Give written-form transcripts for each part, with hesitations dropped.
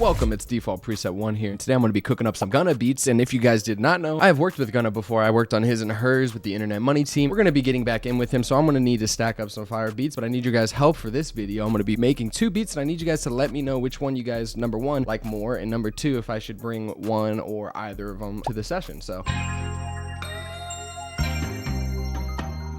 Welcome, it's Default Preset 1 here, and today I'm going to be cooking up some Gunna beats, and if you guys did not know, I have worked with Gunna before. I worked on his and hers with the Internet Money team. We're going to be getting back in with him, so I'm going to need to stack up some fire beats, but I need your guys' help for this video. I'm going to be making 2 beats, and I need you guys to let me know which one you guys, number 1, like more, and number 2, if I should bring one or either of them to the session, So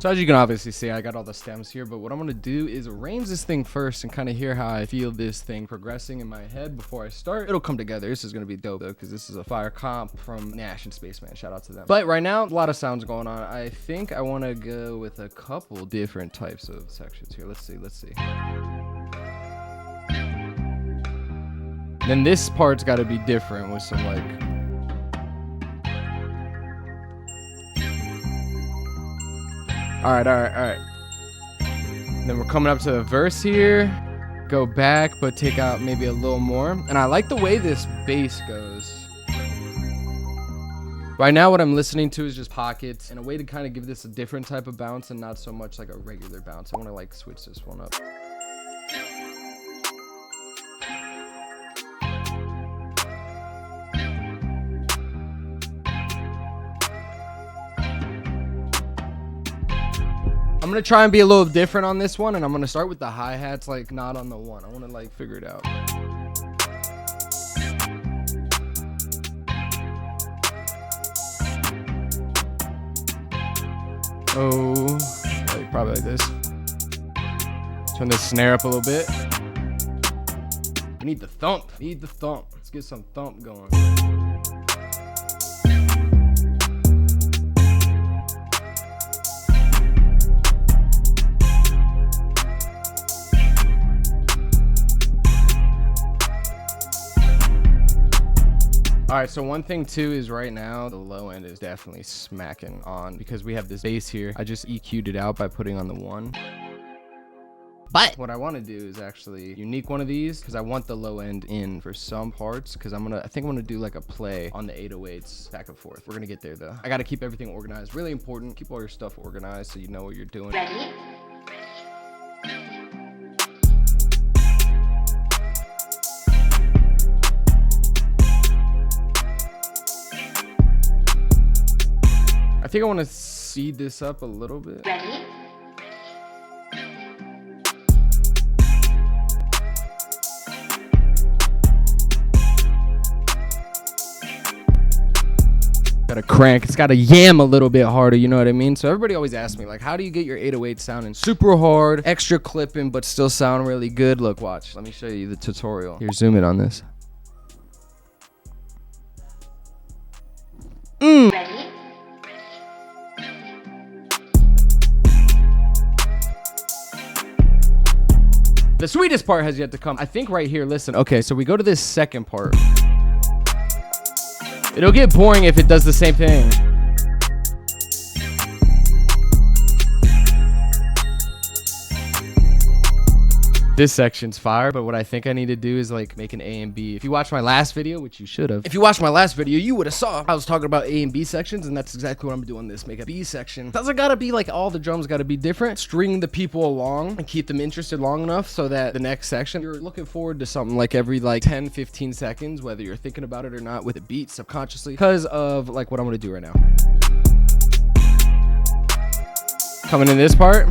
as you can obviously see, I got all the stems here, but what I'm going to do is arrange this thing first and kind of hear how I feel this thing progressing in my head before I start. It'll come together. This is going to be dope, though, because this is a fire comp from Nash and Spaceman. Shout out to them. But right now, a lot of sounds going on. I think I want to go with a couple different types of sections here. Let's see. Then this part's got to be different with some, like... All right. Then we're coming up to the verse here. Go back, but take out maybe a little more. And I like the way this bass goes. Right now, what I'm listening to is just pockets and a way to kind of give this a different type of bounce and not so much like a regular bounce. I want to like switch this one up. I'm gonna try and be a little different on this one, and I'm gonna start with the hi-hats like not on the one. I want to like figure it out. Oh, like probably like this. Turn this snare up a little bit. We need the thump. Let's get some thump going. All right, so one thing too is right now the low end is definitely smacking on because we have this bass here. I just EQ'd it out by putting on the 1. But what I want to do is actually unique one of these because I want the low end in for some parts because I think I'm gonna do like a play on the 808s back and forth. We're gonna get there though. I got to keep everything organized. Really important. Keep all your stuff organized so you know what you're doing. Ready? I think I want to speed this up a little bit. Ready? Gotta crank. It's gotta yam a little bit harder, you know what I mean? So everybody always asks me, like, how do you get your 808 sounding super hard, extra clipping, but still sound really good? Look, watch. Let me show you the tutorial. Here, zoom in on this. Ready? The sweetest part has yet to come. I think right here, listen. Okay, so we go to this second part. It'll get boring if it does the same thing. This section's fire, but what I think I need to do is like make an A and B. If you watched my last video, which you should have. If you watched my last video, you would have saw I was talking about A and B sections, and that's exactly what I'm doing this. Make a B section. Doesn't gotta be like all the drums gotta be different. String the people along and keep them interested long enough so that the next section, you're looking forward to something like every like 10, 15 seconds, whether you're thinking about it or not with a beat subconsciously because of like what I'm gonna do right now. Coming in this part.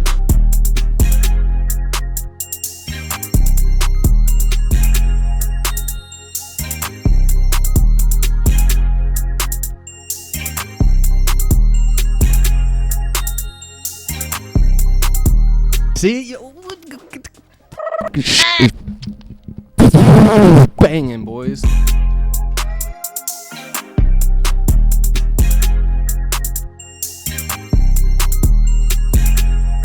See, banging, boys.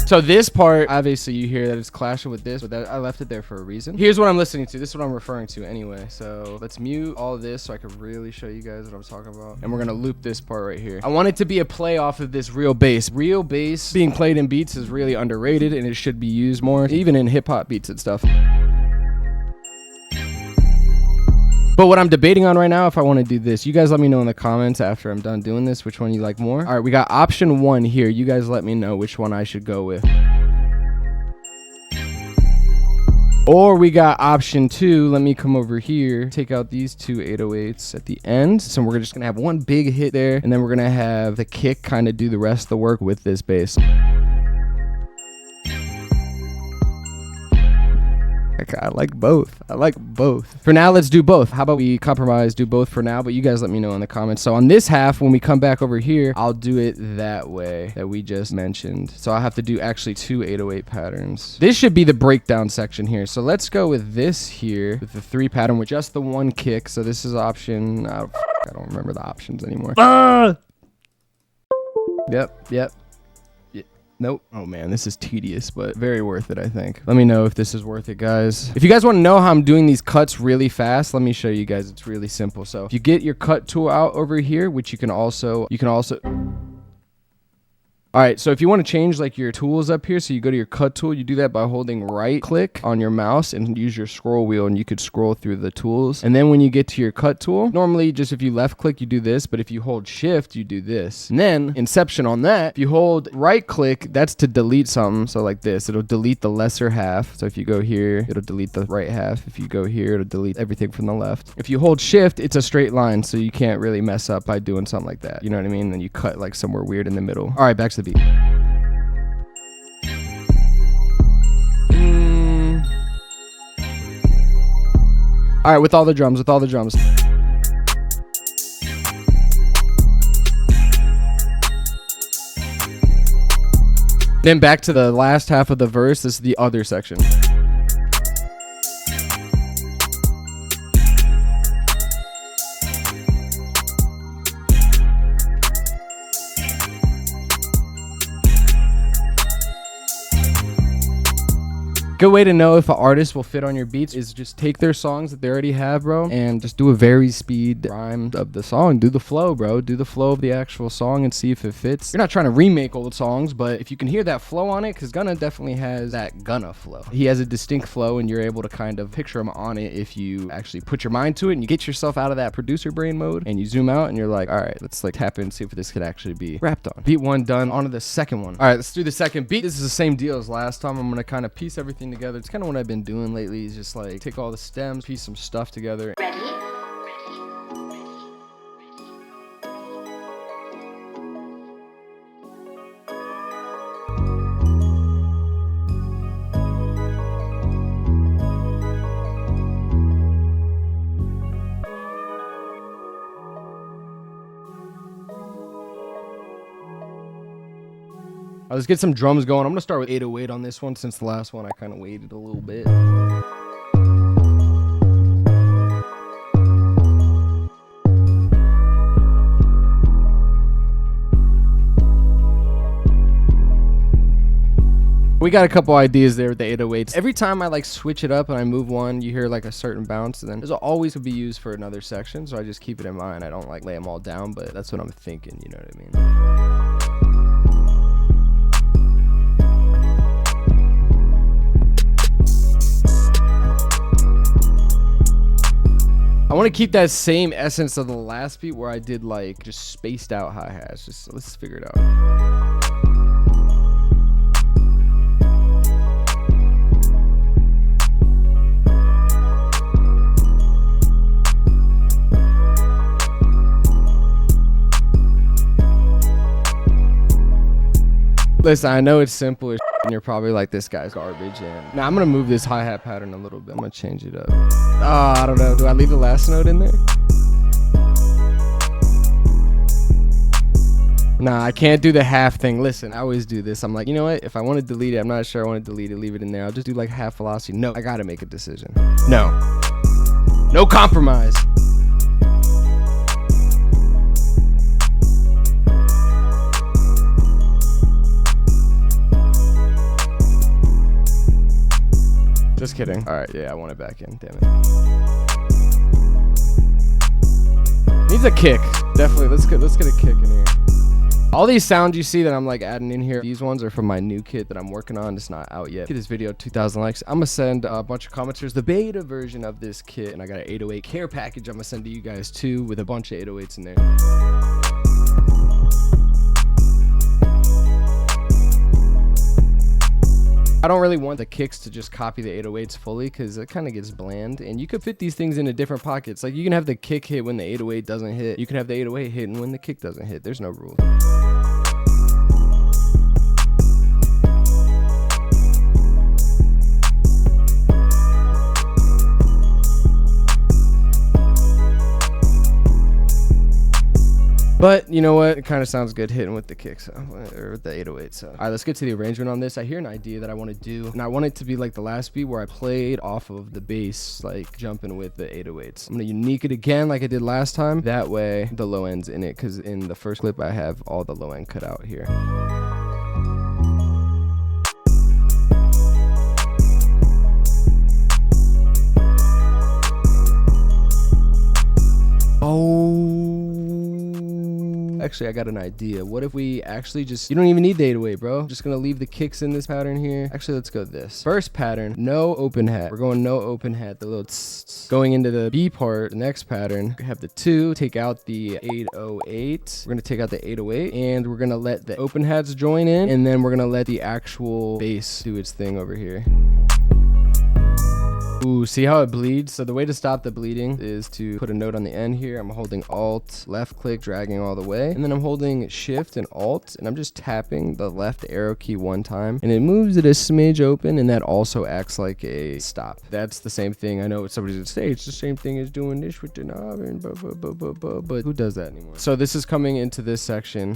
So this part, obviously you hear that it's clashing with this, but I left it there for a reason. Here's what I'm listening to. This is what I'm referring to anyway. So let's mute all of this so I can really show you guys what I'm talking about. And we're gonna loop this part right here. I want it to be a play off of this real bass. Real bass being played in beats is really underrated and it should be used more, even in hip hop beats and stuff. But what I'm debating on right now, if I want to do this, you guys let me know in the comments after I'm done doing this, which one you like more. All right, we got option 1 here. You guys let me know which one I should go with. Or we got option 2. Let me come over here, take out these 2 808s at the end. So we're just gonna have one big hit there, and then we're gonna have the kick kind of do the rest of the work with this bass. I like both. I like both. For now, let's do both. How about we compromise, do both for now, but you guys let me know in the comments. So on this half, when we come back over here, I'll do it that way that we just mentioned. So I'll have to do actually 2 808 patterns. This should be the breakdown section here. So let's go with this here, with the 3 pattern with just the 1 kick. So this is option, I don't remember the options anymore. Yep. Nope. Oh man, this is tedious, but very worth it, I think. Let me know if this is worth it, guys. If you guys want to know how I'm doing these cuts really fast, let me show you guys. It's really simple. So if you get your cut tool out over here, which you can also all right, so if you want to change like your tools up here, so you go to your cut tool, you do that by holding right click on your mouse and use your scroll wheel, and you could scroll through the tools. And then when you get to your cut tool, normally just if you left click, you do this, but if you hold shift, you do this. And then inception on that, if you hold right click, that's to delete something. So like this, it'll delete the lesser half. So if you go here, it'll delete the right half. If you go here, it'll delete everything from the left. If you hold shift, it's a straight line, so you can't really mess up by doing something like that. You know what I mean? Then you cut like somewhere weird in the middle. All right, back to the beat. All right, with all the drums. Then back to the last half of the verse. This is the other section. Good way to know if an artist will fit on your beats is just take their songs that they already have, bro, and just do a very speed rhyme of the song. Do the flow, bro. Do the flow of the actual song and see if it fits. You're not trying to remake old songs, but if you can hear that flow on it, because Gunna definitely has that Gunna flow. He has a distinct flow, and you're able to kind of picture him on it if you actually put your mind to it and you get yourself out of that producer brain mode and you zoom out and you're like, all right, let's like tap in and see if this could actually be rapped on. Beat 1 done. On to the second one. All right, let's do the second beat. This is the same deal as last time. I'm gonna kind of piece everything together. It's kind of what I've been doing lately, is just like take all the stems, piece some stuff together. Ready? Let's get some drums going. I'm gonna start with 808 on this one, since the last one I kind of waited a little bit. We got a couple ideas there with the 808s. Every time I like switch it up and I move one, you hear like a certain bounce, and then this will always be used for another section, so I just keep it in mind. I don't like lay them all down, but that's what I'm thinking, you know what I mean? I want to keep that same essence of the last beat where I did like just spaced out hi-hats. Just let's figure it out. Listen, I know it's simple as and you're probably like, this guy's garbage. And now I'm gonna move this hi-hat pattern a little bit. I'm gonna change it up. Oh, I don't know. Do I leave the last note in there? Nah, I can't do the half thing. Listen, I always do this. I'm like, you know what? If I want to delete it, I'm not sure I want to delete it. Leave it in there. I'll just do like half velocity. No, I gotta make a decision. No. No compromise. Just kidding. All right, yeah, I want it back in. Damn it. Needs a kick. Definitely. Let's get a kick in here. All these sounds you see that I'm like adding in here, these ones are from my new kit that I'm working on. It's not out yet. Get this video 2,000 likes. I'm gonna send a bunch of commenters the beta version of this kit, and I got an 808 care package I'm gonna send to you guys too, with a bunch of 808s in there. I don't really want the kicks to just copy the 808s fully because it kind of gets bland. And you could fit these things into different pockets. Like you can have the kick hit when the 808 doesn't hit. You can have the 808 hitting when the kick doesn't hit. There's no rule. But you know what? It kind of sounds good hitting with the kicks or with the 808. So, all right, let's get to the arrangement on this. I hear an idea that I want to do, and I want it to be like the last beat where I played off of the bass, like jumping with the 808s. I'm gonna unique it again like I did last time. That way, the low end's in it, because in the first clip I have all the low end cut out here. Actually, I got an idea. What if we actually just, you don't even need the 808, bro. Just gonna leave the kicks in this pattern here. Actually, let's go this. First pattern, no open hat. We're going no open hat, the little tss. Going into the B part, the next pattern, we have the 2, take out the 808. We're gonna take out the 808 and we're gonna let the open hats join in, and then we're gonna let the actual bass do its thing over here. Ooh, see how it bleeds? So the way to stop the bleeding is to put a note on the end here. I'm holding Alt, left click, dragging all the way. And then I'm holding Shift and Alt, and I'm just tapping the left arrow key one time. And it moves it a smidge open, and that also acts like a stop. That's the same thing. I know somebody's gonna say it's the same thing as doing this with the knob, and but who does that anymore? So this is coming into this section.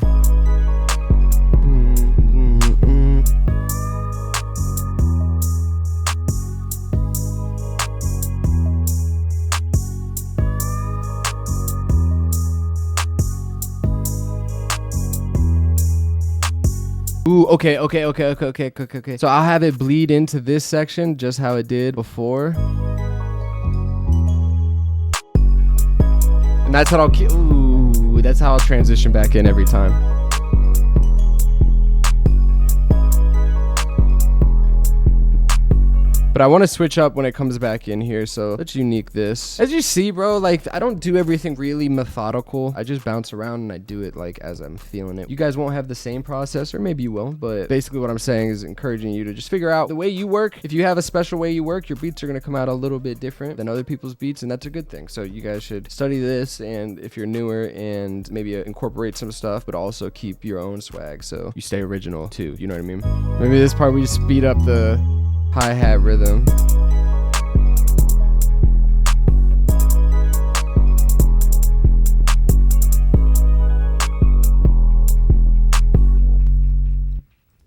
Ooh, okay. So I'll have it bleed into this section just how it did before. And that's how that's how I'll transition back in every time. But I want to switch up when it comes back in here, so let's unique this. As you see, bro, like I don't do everything really methodical. I just bounce around and I do it like as I'm feeling it. You guys won't have the same process, or maybe you will, but basically what I'm saying is encouraging you to just figure out the way you work. If you have a special way you work, your beats are going to come out a little bit different than other people's beats, and that's a good thing. So you guys should study this, and if you're newer, and maybe incorporate some stuff, but also keep your own swag so you stay original too. You know what I mean? Maybe this part we just speed up the hi-hat rhythm.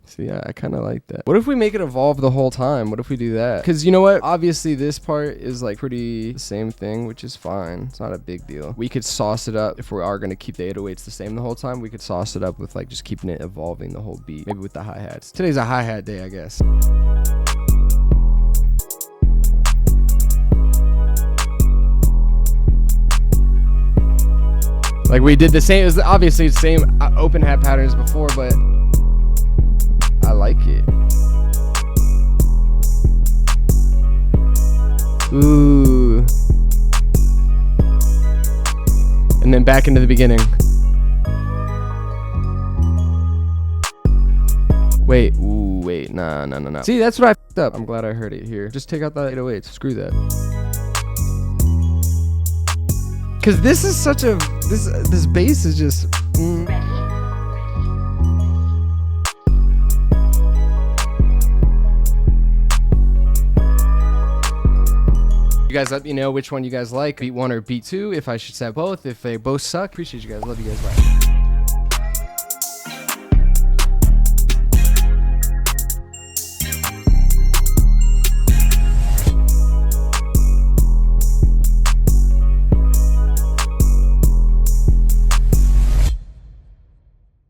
See, yeah, I kind of like that. What if we make it evolve the whole time? What if we do that? Because you know what? Obviously, this part is like pretty the same thing, which is fine. It's not a big deal. We could sauce it up if we are going to keep the 808s the same the whole time. We could sauce it up with like just keeping it evolving the whole beat. Maybe with the hi-hats. Today's a hi-hat day, I guess. Like we did the same, it's obviously the same open hat patterns before, but I like it. Ooh. And then back into the beginning. Wait, ooh, wait, nah. See, that's what I fucked up. I'm glad I heard it here. Just take out the 808s, screw that. Cause this is such a, this bass is just, You guys let me know which one you guys like, beat 1 or beat 2, if I should set both, if they both suck. Appreciate you guys, love you guys, bye.